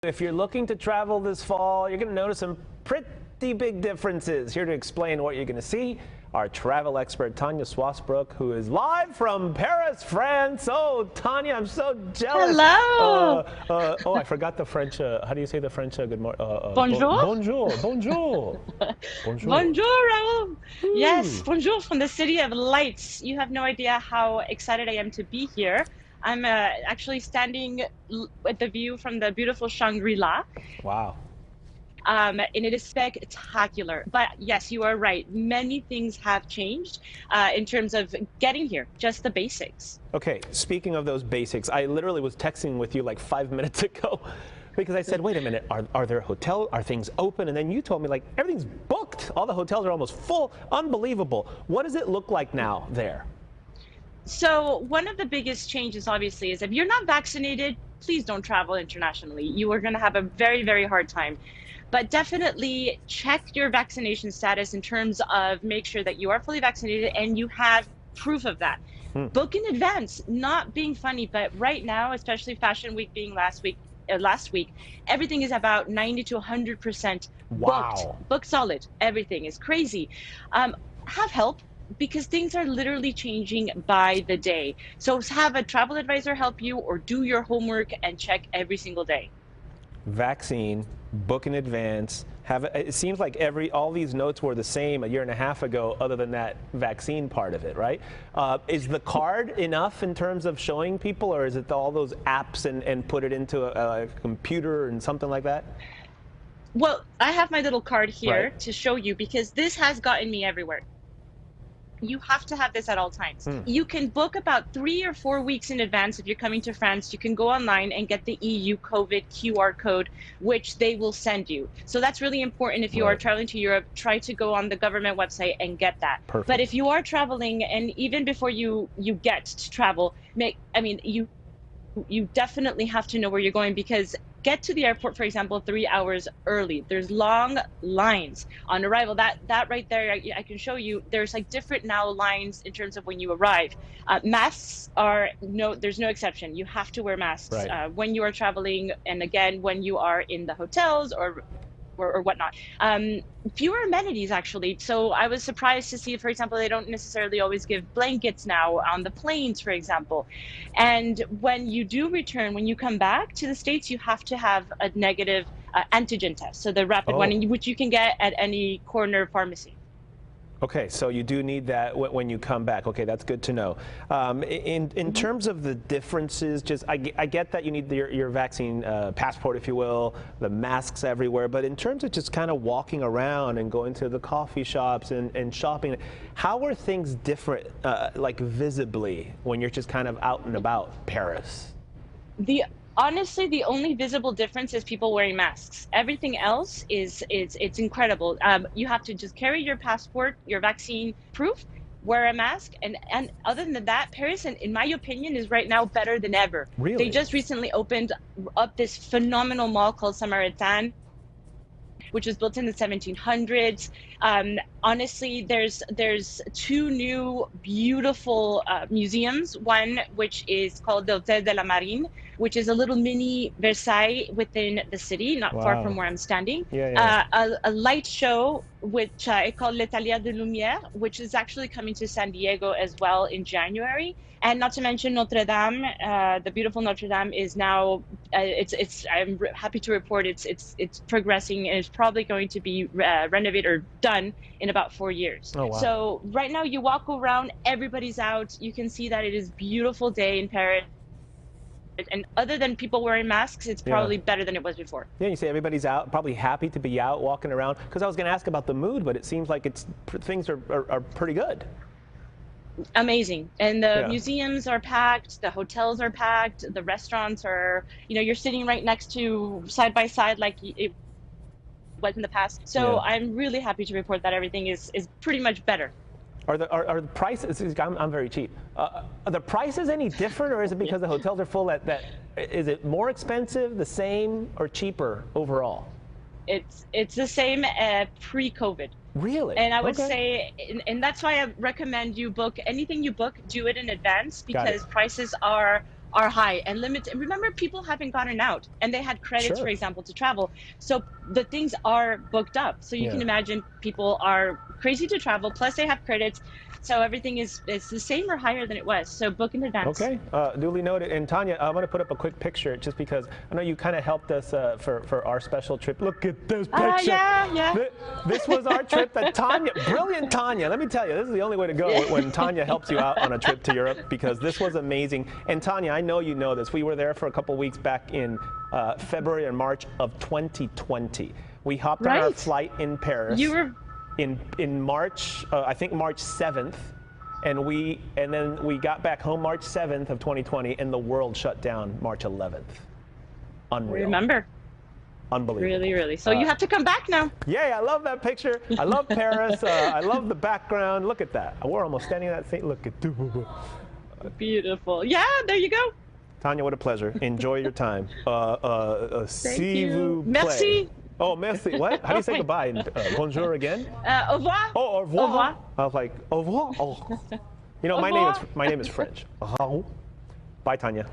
If you're looking to travel this fall, you're going to notice some pretty big differences. Here to explain what you're going to see, our travel expert, Tania Swasbrook, who is live from Paris, France. Oh, Tania, I'm so jealous. Hello. Oh, I forgot the French. How do you say the French good morning? Bonjour. Bonjour. Bonjour. Bonjour. Bonjour, Raoul. Ooh. Yes, bonjour from the city of lights. You have no idea how excited I am to be here. I'm actually standing at the view from the beautiful Shangri-La. Wow. And it is spectacular. But yes, you are right. Many things have changed in terms of getting here, just the basics. Okay, speaking of those basics, I literally was texting with you like 5 minutes ago because I said, wait a minute, are there are things open? And then you told me like everything's booked. All the hotels are almost full. Unbelievable. What does it look like now there? So one of the biggest changes, obviously, is if you're not vaccinated, please don't travel internationally. You are going to have a very, very hard time. But definitely check your vaccination status in terms of make sure that you are fully vaccinated and you have proof of that. Book in advance, not being funny, but right now, especially Fashion Week being last week, everything is about 90 to 100% booked. Wow. Book solid. Everything is crazy. Have help, because things are literally changing by the day. So have a travel advisor help you or do your homework and check every single day. Vaccine, book in advance. It seems like all these notes were the same a year and a half ago, other than that vaccine part of it, right? Is the card enough in terms of showing people, or is it all those apps and put it into a computer and something like that? Well, I have my little card here Right. to show you, because this has gotten me everywhere. You have to have this at all times. You can book about 3 or 4 weeks in advance. If you're coming to France, you can go online and get the EU COVID QR code, which they will send you. So that's really important. If you are traveling to Europe, try to go on the government website and get that. Perfect. But if you are traveling, and even before you get to travel, you definitely have to know where you're going, because get to the airport, for example, 3 hours early. There's long lines on arrival. That right there, I can show you. There's like different now lines in terms of when you arrive. Masks there's no exception. You have to wear masks when you are traveling, and again when you are in the hotels or whatnot. Fewer amenities, actually. So I was surprised to see, for example, they don't necessarily always give blankets now on the planes, for example. And when you do return, when you come back to the States, you have to have a negative antigen test. So the rapid one, which you can get at any corner pharmacy. Okay, so you do need that when you come back. Okay, that's good to know. In terms of the differences, I get that you need your vaccine passport, if you will, the masks everywhere, but in terms of just kind of walking around and going to the coffee shops and shopping, how are things different, like visibly, when you're just kind of out and about Paris? Honestly, the only visible difference is people wearing masks. Everything else it's incredible. You have to just carry your passport, your vaccine proof, wear a mask, and other than that, Paris, in my opinion, is right now better than ever. Really? They just recently opened up this phenomenal mall called Samaritan, which was built in the 1700s. Honestly, there's 2 new beautiful museums. One which is called the Hôtel de la Marine, which is a little mini Versailles within the city, not far from where I'm standing. A light show which I call l'Atelier de Lumière, which is actually coming to San Diego as well in January. And not to mention Notre Dame, the beautiful Notre Dame is now, I'm happy to report it's progressing, and it's probably going to be renovated or done in about 4 years. Oh, wow. So right now you walk around, everybody's out. You can see that it is a beautiful day in Paris. And other than people wearing masks, it's probably better than it was before. Yeah, you say everybody's out, probably happy to be out walking around. Because I was going to ask about the mood, but it seems like things are pretty good. Amazing. And the museums are packed, the hotels are packed, the restaurants are, you're sitting right next to side by side like it was in the past. So I'm really happy to report that everything is pretty much better. Are the prices? I'm very cheap. Are the prices any different, or is it because the hotels are full? Is it more expensive, the same, or cheaper overall? It's the same pre-COVID. Really? And I would say, and that's why I recommend you book anything you book, do it in advance, because prices are are high and limits. And remember, people haven't gotten out and they had credits, for Sure. example, to travel. So the things are booked up. So you can Yeah. imagine people are crazy to travel, plus they have credits. So everything is it's the same or higher than it was. So book in advance. Okay, duly noted. And Tanya, I'm going to put up a quick picture just because I know you kind of helped us for our special trip. Look at this picture. Yeah. This was our trip that Tanya, brilliant Tanya. Let me tell you, this is the only way to go when Tanya helps you out on a trip to Europe, because this was amazing. And Tanya, I know you know this. We were there for a couple weeks back in February and March of 2020. We hopped on our flight in Paris. You were in March, I think March 7th. And then we got back home March 7th of 2020, and the world shut down March 11th. Unreal. Remember. Unbelievable. Really. So you have to come back now. Yeah, I love that picture. I love Paris. I love the background. Look at that. We're almost standing in that thing. Look at Beautiful. Yeah, there you go. Tanya, what a pleasure. Enjoy your time. Thank you. Merci. Oh, merci. What? How do you say goodbye? Bonjour again? Au revoir. Oh, au revoir. Au revoir. I was like, au revoir. Oh. You know, Au my revoir. name is French. Bye, Tanya.